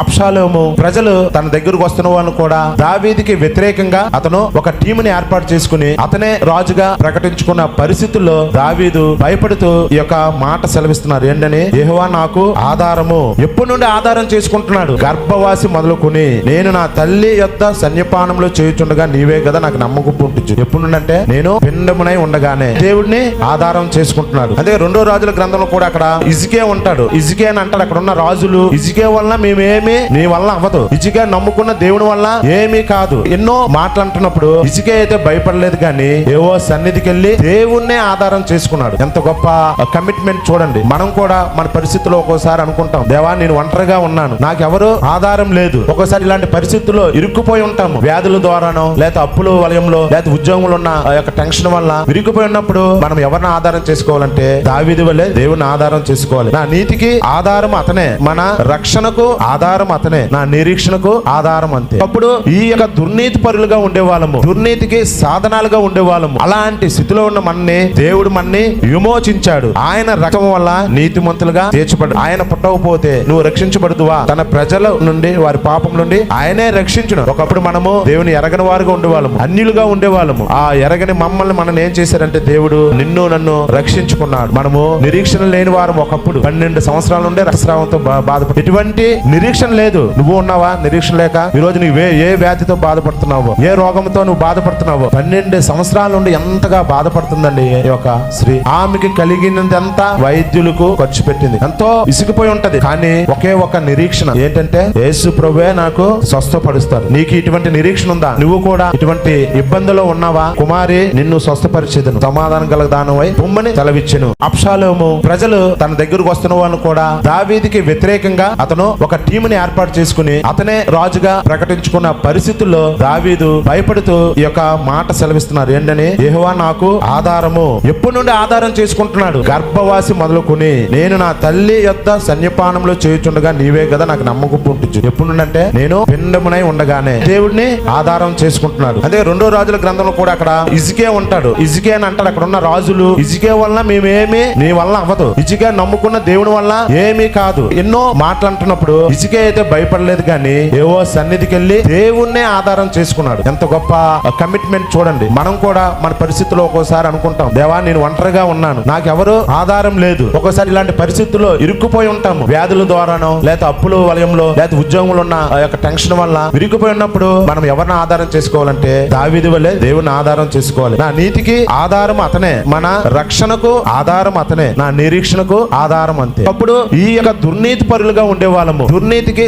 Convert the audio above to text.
అబ్షాలోము ప్రజలు తన దగ్గరకు వస్తున్న వాళ్ళను కూడా దావీదుకి వ్యతిరేకంగా అతను ఒక టీముని ఏర్పాటు చేసుకుని అతనే రాజుగా ప్రకటించుకున్న పరిస్థితుల్లో దావీదు భయపడుతూ ఈ యొక్క మాట సెలవిస్తున్నారు. ఏంటని? యెహోవా నాకు ఆధారము. ఎప్పటి నుండి ఆధారం చేసుకుంటున్నాడు? గర్భవాసి మొదలుకొని నేను నా తల్లి యొక్క సన్నిపానంలో చేయుచుండగా నీవే కదా నాకు నమ్మకం పుట్టించు. ఎప్పుడు నుండి అంటే నేను పిండమునై ఉండగానే దేవుడిని ఆధారం చేసుకుంటున్నాడు. అదే 2వ రాజుల గ్రంథంలో కూడా అక్కడ ఇజికే ఉంటాడు. ఇజికే అని అంటాడు. అక్కడ ఉన్న రాజులు ఇజికే వల్ల మేమేమి నీ వల్ల అవ్వదు, ఇజికే నమ్ముకున్న దేవుని వల్ల ఏమీ కాదు ఎన్నో మాటలు అంటున్నప్పుడు ఇజికే అయితే భయపడలేదు, కానీ ఏవో సన్నిధికి వెళ్ళి దేవుణ్ణే ఆధారం చేసుకున్నాడు. ఎంత గొప్ప కమిట్మెంట్ చూడండి. మనం కూడా మన పరిస్థితుల్లో ఒక్కోసారి అనుకుంటాం, దేవా నేను ఒంటరిగా ఉన్నాను, నాకెవరు ఆధారం లేదు. ఒక్కోసారి ఇలాంటి పరిస్థితుల్లో ఇరుక్కుపోయి ఉంటాము. వ్యాధుల ద్వారానో లేక అప్పుల వలయంలో లేక ఉద్యోగంలో ఉన్న యొక్క టెన్షన్ వల్ల ఇరుక్కుపోయి ఉన్నప్పుడు మనం ఎవరిని ఆధారం చేసుకోవాలంటే దావీదు వల్లే దేవుని ఆధారం చేసుకోవాలి. నా నీతికి ఆధారం అతనే, మన రక్షణకు ఆధారం అతనే, నా నిరీక్షణకు ఆధారం అంతే. అప్పుడు ఈ యొక్క దుర్నీతి పరులుగా ఉండేవాళ్ళము, దుర్నీతికి సాధనాలుగా ఉండేవాళ్ళము. అలాంటి స్థితిలో ఉన్న మనని దేవుడు మనని విమోచించాడు. ఆయన రక్తం వల్ల నీతిమంతులుగా తీర్చబడు. ఆయన పుట్టకపోతే నువ్వు రక్షించబడుదువా? తన ప్రజల నుండి వారి పాపం నుండి ఆయనే రక్షించును. ఒకప్పుడు మనము దేవుని ఎరగని వారుగా ఉండేవాళ్ళము, అన్యులుగా ఉండేవాళ్ళము. ఆ ఎరగని మమ్మల్ని మనం ఏం చేశారంటే దేవుడు నిన్ను నన్ను రక్షించుకున్నాడు. మనము నిరీక్షణ లేని వారం ఒకప్పుడు 12 సంవత్సరాల నుండి రక్తస్రావంతో బాధపడు. ఎటువంటి నిరీక్షణ లేదు. నువ్వు ఉన్నావా నిరీక్షణ లేక? ఈ రోజు నువ్వు ఏ వ్యాధితో బాధపడుతున్నావో, ఏ రోగంతో నువ్వు బాధపడుతున్నావో, 12 సంవత్సరాల నుండి ఎంతగా బాధపడుతుందండి ఈ యొక్క స్త్రీ. ఆమెకి కలిగినదంతా వైద్యులకు ఖర్చు పెట్టింది, ఎంతో విసిగిపోయి ఉంటది. కానీ ఒకే ఒక నిరీక్షణ ఏంటంటే యేసు ప్రభువే నాకు స్వస్థపరుస్తారు. నీకు ఇటువంటి నిరీక్షణ ఉందా? నువ్వు కూడా ఇటువంటి ఇబ్బందులో ఉన్నావా? కుమారి నిన్ను స్వస్థపరిచేదను, సమాధానం గల దానవై పొమ్మని సెలవిచ్చెను. అబ్షాలోము ప్రజలు తన దగ్గరకు వస్తున్న వాళ్ళను కూడా దావీదుకి వ్యతిరేకంగా అతను ఒక టీముని ఏర్పాటు చేసుకుని అతనే రాజుగా ప్రకటించుకున్న పరిస్థితుల్లో దావీదు భయపడుతూ ఈ యొక్క మాట సెలవిస్తున్నారు. ఏంటని? యెహోవా నాకు ఆధారము. ఎప్పటి నుండి ఆధారం చేసుకుంటున్నాడు? గర్భవాసి మొదలుకొని నేను నా తల్లి యొక్క సన్నిపానంలో చేయుచుండగా నీవే కదా నాకు నమ్మకం పుట్టించు. ఎప్పుడు నుండి అంటే నేను పిండమునై ఉండగానే దేవుడిని ఆధారం చేసుకుంటున్నాడు. అదే 2వ రాజుల గ్రంథంలో కూడా అక్కడ ఇజికే ఉంటాడు. ఇజికే అని అంటాడు. అక్కడ ఉన్న రాజులు ఇజికే వల్ల మేమేమి నీ వల్ల అవ్వదు, ఇజికే నమ్ముకున్న దేవుని వల్ల ఏమీ కాదు ఎన్నో మాటలు అంటున్నప్పుడు ఇజికే అయితే భయపడలేదు, కానీ ఏవో సన్నిధికి వెళ్ళి దేవుణ్ణే ఆధారం చేసుకున్నాడు. ఎంత గొప్ప కమిట్మెంట్ చూడండి. మనం కూడా మన పరిస్థితుల్లో ఒక్కోసారి అనుకుంటాం, దేవా నేను ఒంటరిగా ఉన్నాను, నాకెవరు ఆధారం లేదు. ఒక్కోసారి ఇలాంటి పరిస్థితుల్లో ఇరుక్కుపోయి ఉంటాము. వ్యాధుల ద్వారానో లేక అప్పుల వలయంలో లేక ఉద్యోగంలో ఉన్న యొక్క టెన్షన్ వల్ల ఇరుక్కుపోయి ఉన్నప్పుడు మనం ఎవరిని ఆధారం చేసుకోవాలంటే దావీదు వల్లే దేవుని ఆధారం చేసుకోవాలి. నా నీతికి ఆధారం అతనే, మన రక్షణకు ఆధారం అతనే, నా నిరీక్షణకు ఆధారం అంతే. అప్పుడు ఈ యొక్క దుర్నీతి పరులుగా ఉండేవాళ్ళము, దుర్నీతికి